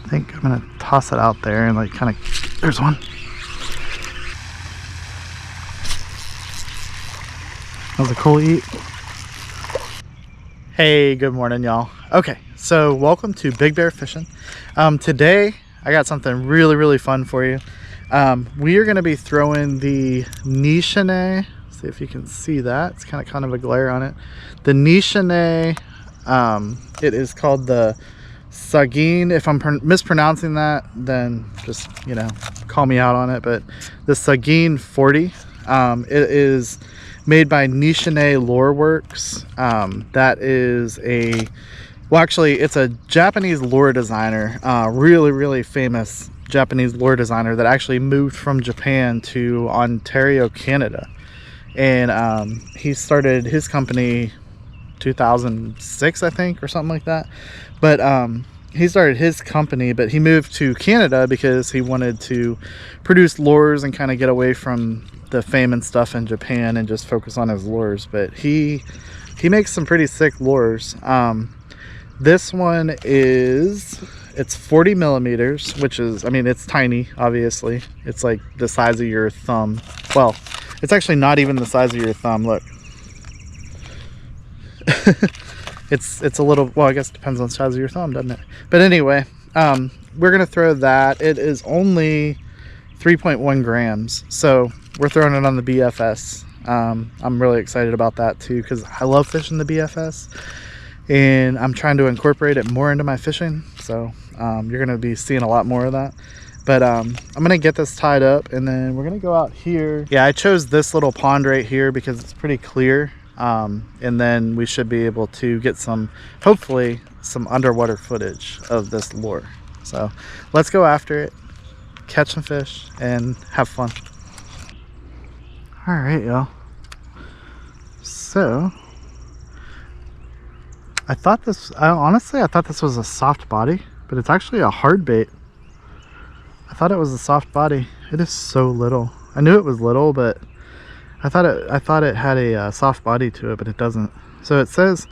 I think I'm gonna toss it out there and like kind of, there's one. That was a cool eat. Hey, good morning, y'all. Okay, so welcome to Big Bear Fishing. Today I got something really fun for you. We are going to be throwing the Nishine. See if you can see that. It's kind of a glare on it. The Nishine. It is called the Saugeen. If I'm mispronouncing that, then just call me out on it. But the Saugeen 40. It is made by Nishine Lure Works. That is actually it's a Japanese lure designer, really famous Japanese lure designer that actually moved from Japan to Ontario, Canada. And he started his company 2006, I think, or something like that. But he started his company, but he moved to Canada because he wanted to produce lures and kind of get away from the fame and stuff in Japan and just focus on his lures. But he makes some pretty sick lures. This one it's 40 millimeters, which is, I mean, it's tiny, obviously. It's like the size of your thumb. Well, it's actually not even the size of your thumb. Look. it's a little, well, I guess it depends on the size of your thumb, doesn't it? But anyway, we're gonna throw that. It is only 3.1 grams, so we're throwing it on the BFS. I'm really excited about that too, because I love fishing the BFS and I'm trying to incorporate it more into my fishing. So you're gonna be seeing a lot more of that. But I'm gonna get this tied up and then we're gonna go out here. Yeah, I chose this little pond right here because it's pretty clear. And then we should be able to get hopefully some underwater footage of this lure. So let's go after it, catch some fish, and have fun. All right, y'all. So honestly I thought this was a soft body, but it's actually a hard bait. I thought it was a soft body. It is so little. I knew it was little, but I thought it had a soft body to it, but it doesn't. So it says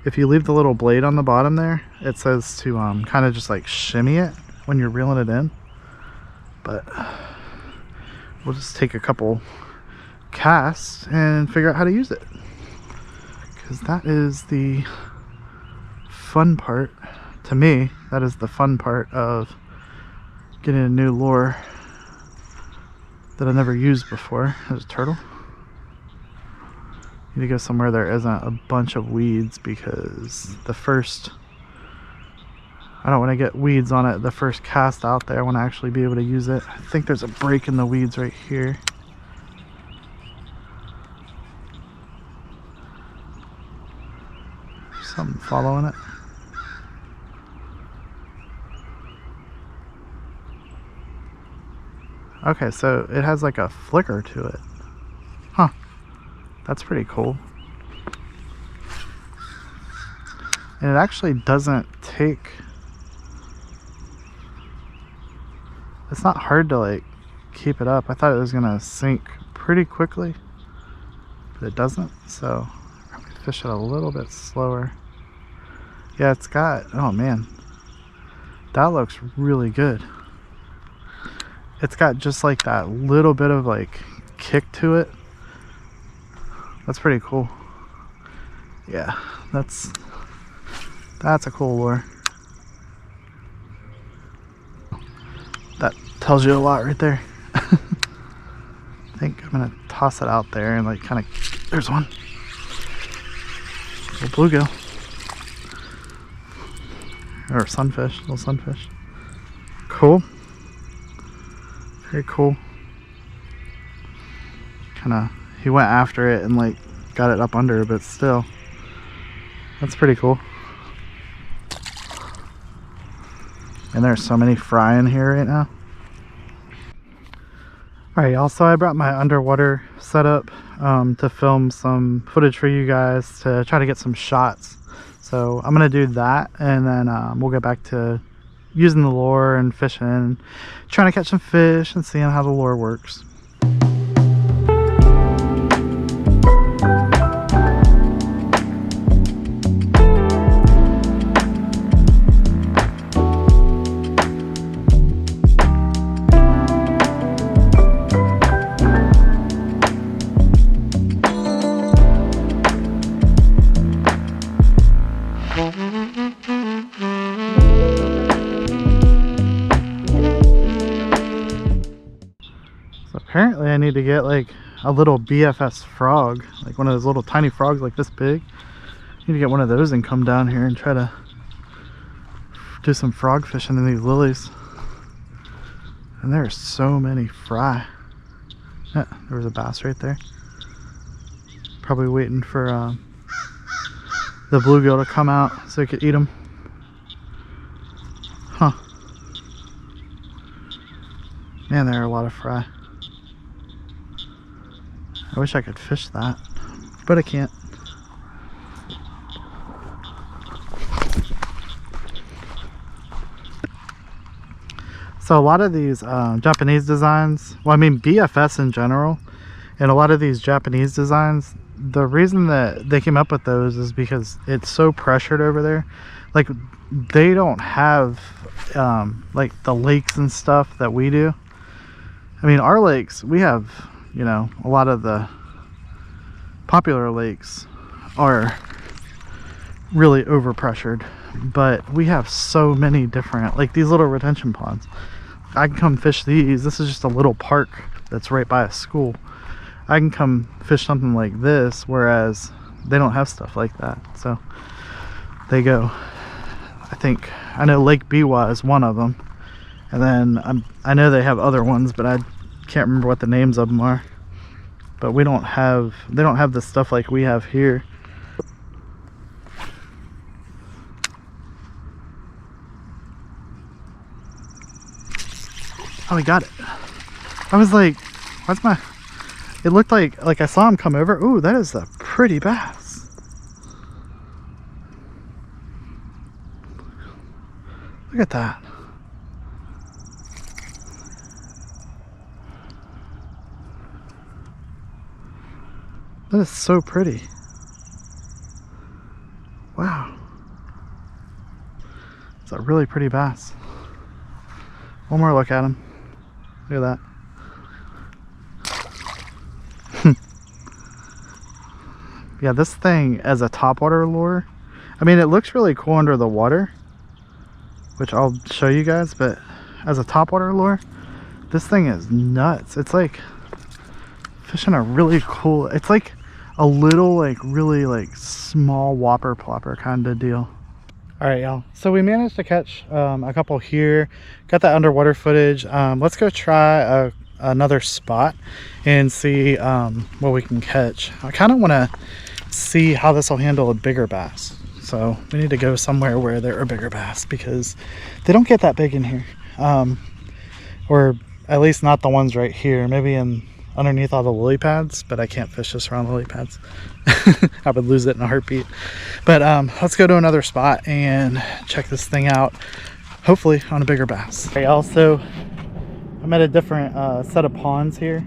if you leave the little blade on the bottom there, it says to kind of just like shimmy it when you're reeling it in. But we'll just take a couple casts and figure out how to use it, because that is the fun part. To me, that is the fun part of getting a new lure that I've never used before. There's a turtle. Need to go somewhere there isn't a bunch of weeds, because I don't want to get weeds on it the first cast out there. I want to actually be able to use it. I think there's a break in the weeds right here. There's something following it. Okay, so it has like a flicker to it. Huh. That's pretty cool. And it actually doesn't take... It's not hard to like keep it up. I thought it was gonna sink pretty quickly, but it doesn't. So I'm gonna fish it a little bit slower. Yeah, it's got, oh man, that looks really good. It's got just like that little bit of like kick to it. That's pretty cool. Yeah, that's a cool lure. That tells you a lot right there. I think I'm gonna toss it out there and like kind of, there's one. Little bluegill. Or sunfish, little sunfish. Cool. Very cool. He went after it and like got it up under, but still, that's pretty cool. And there's so many fry in here right now. Alright, y'all, so I brought my underwater setup to film some footage for you guys to try to get some shots. So I'm gonna do that, and then we'll get back to using the lure and fishing, trying to catch some fish and seeing how the lure works. Apparently I need to get like a little BFS frog, like one of those little tiny frogs like this big. I need to get one of those and come down here and try to do some frog fishing in these lilies. And there are so many fry. Yeah, there was a bass right there. Probably waiting for the bluegill to come out so he could eat them. Huh. Man, there are a lot of fry. I wish I could fish that, but I can't. So a lot of these Japanese designs, well, I mean BFS in general, and a lot of these Japanese designs, the reason that they came up with those is because it's so pressured over there. Like, they don't have like the lakes and stuff that we do. I mean, our lakes, we have, you know, a lot of the popular lakes are really overpressured, but we have so many different, like these little retention ponds. I can come fish these. This is just a little park that's right by a school. I can come fish something like this, whereas they don't have stuff like that. So they go, I know Lake Biwa is one of them, and then I know they have other ones, but I can't remember what the names of them are. But they don't have the stuff like we have here. Oh, he got it. I was like, what's my... It looked like I saw him come over. Ooh, that is a pretty bass. Look at that. That is so pretty. Wow. It's a really pretty bass. One more look at him. Look at that. Yeah, this thing as a topwater lure, I mean, it looks really cool under the water, which I'll show you guys, but as a topwater lure, this thing is nuts. It's like fishing a really cool, it's like a little, like really like small whopper plopper kind of deal. All right, y'all, so we managed to catch a couple here, got that underwater footage. Let's go try another spot and see what we can catch. I kind of want to see how this will handle a bigger bass, so we need to go somewhere where there are bigger bass, because they don't get that big in here, or at least not the ones right here. Maybe in underneath all the lily pads, but I can't fish this around lily pads. I would lose it in a heartbeat. But let's go to another spot and check this thing out, hopefully on a bigger bass. Okay, also I'm at a different set of ponds here.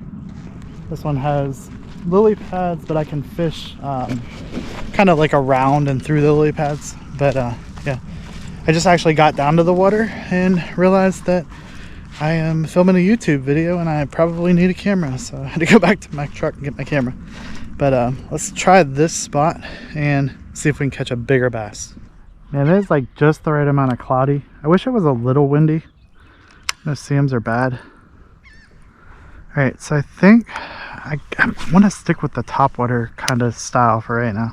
This one has lily pads, but I can fish kind of like around and through the lily pads. But yeah, I just actually got down to the water and realized that I am filming a YouTube video and I probably need a camera, so I had to go back to my truck and get my camera. But let's try this spot and see if we can catch a bigger bass. Man, it is like just the right amount of cloudy. I wish it was a little windy. Those CMs are bad. All right, so I think I want to stick with the topwater kind of style for right now.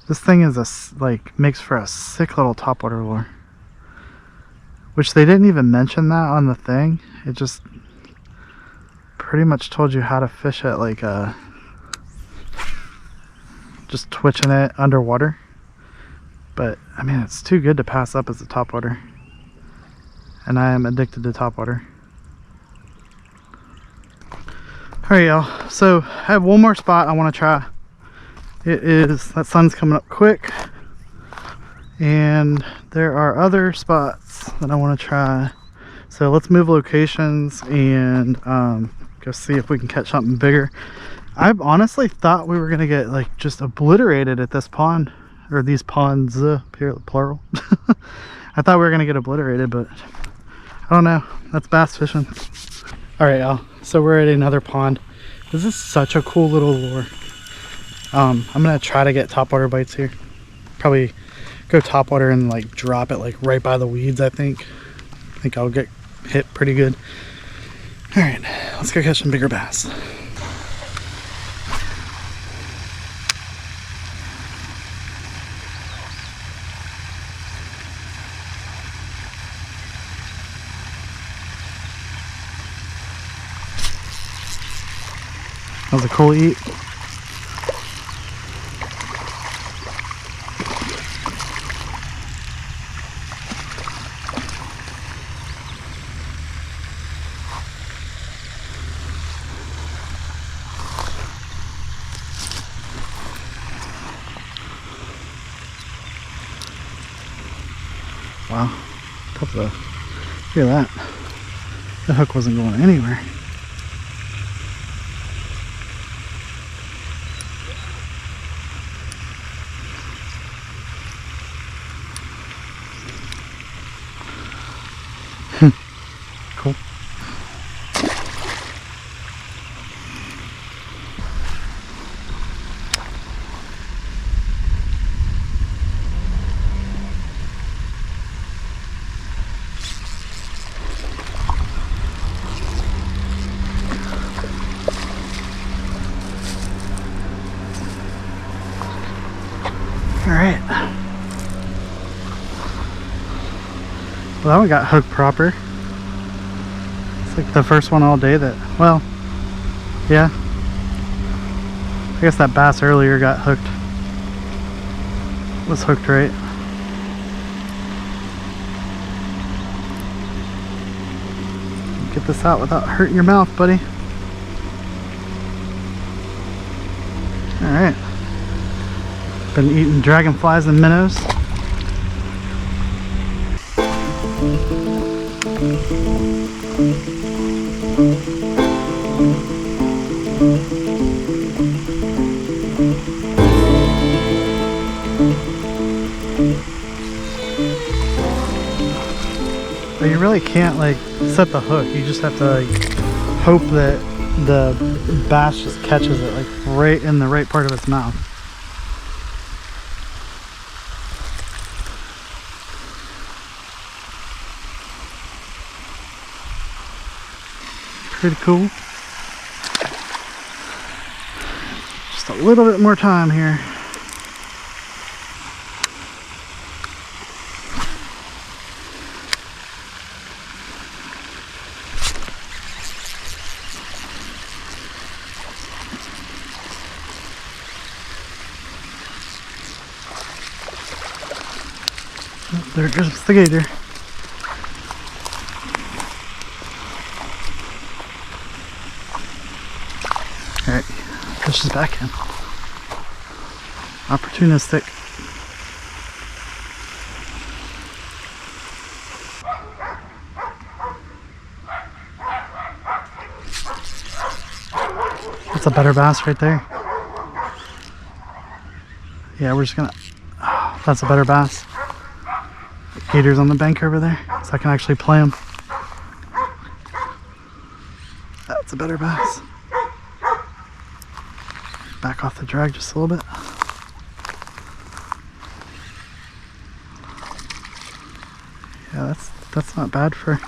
This thing is makes for a sick little topwater lure, which they didn't even mention that on the thing. It just pretty much told you how to fish it, like just twitching it underwater. But I mean, it's too good to pass up as a topwater, and I am addicted to topwater. All right, y'all, so I have one more spot I want to try. It is, that sun's coming up quick, and there are other spots that I want to try. So let's move locations and go see if we can catch something bigger. I honestly thought we were gonna get like just obliterated at this pond, or these ponds, plural. I thought we were gonna get obliterated, but I don't know. That's bass fishing. All right, y'all, so we're at another pond. This is such a cool little lure. I'm gonna try to get topwater bites here. Probably go topwater and like drop it like right by the weeds. I think I'll get hit pretty good. All right, let's go catch some bigger bass. That was a cool eat. Wow, top of the, look at that. The hook wasn't going anywhere. Cool. All right. Well, that one got hooked proper. It's like the first one all day that, well, yeah. I guess that bass earlier got hooked. Was hooked right. Get this out without hurting your mouth, buddy. All right. Been eating dragonflies and minnows. But you really can't like set the hook. You just have to like hope that the bass just catches it like right in the right part of its mouth. Pretty cool. Just a little bit more time here. Oh, there goes the gator. Alright, fish is back in. Opportunistic. That's a better bass right there. Yeah, we're just gonna, oh, that's a better bass. Gator's on the bank over there, so I can actually play him. That's a better bass. Back off the drag just a little bit. Yeah, that's not bad for.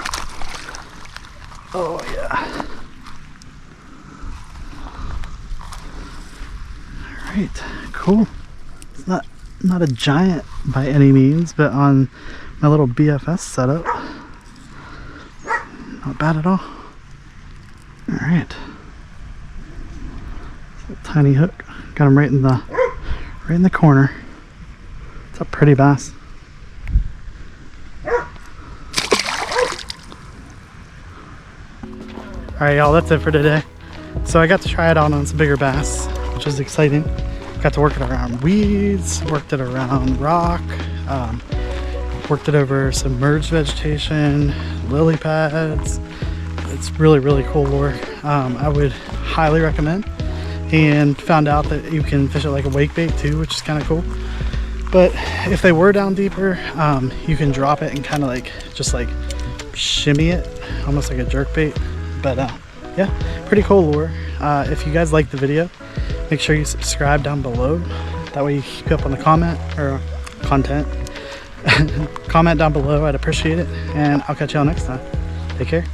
Oh yeah. All right, cool. It's not a giant by any means, but on my little BFS setup, not bad at all. All right. Tiny hook, got him right in the corner. It's a pretty bass. All right, y'all, that's it for today. So I got to try it out on some bigger bass, which is exciting. Got to work it around weeds, worked it around rock, worked it over submerged vegetation, lily pads. It's really, really cool lure. I would highly recommend. And found out that you can fish it like a wake bait too, which is kind of cool. But if they were down deeper, you can drop it and kind of like just like shimmy it, almost like a jerk bait. But yeah, pretty cool lure. If you guys like the video, make sure you subscribe down below. That way you keep up on the content. Comment down below, I'd appreciate it. And I'll catch y'all next time. Take care.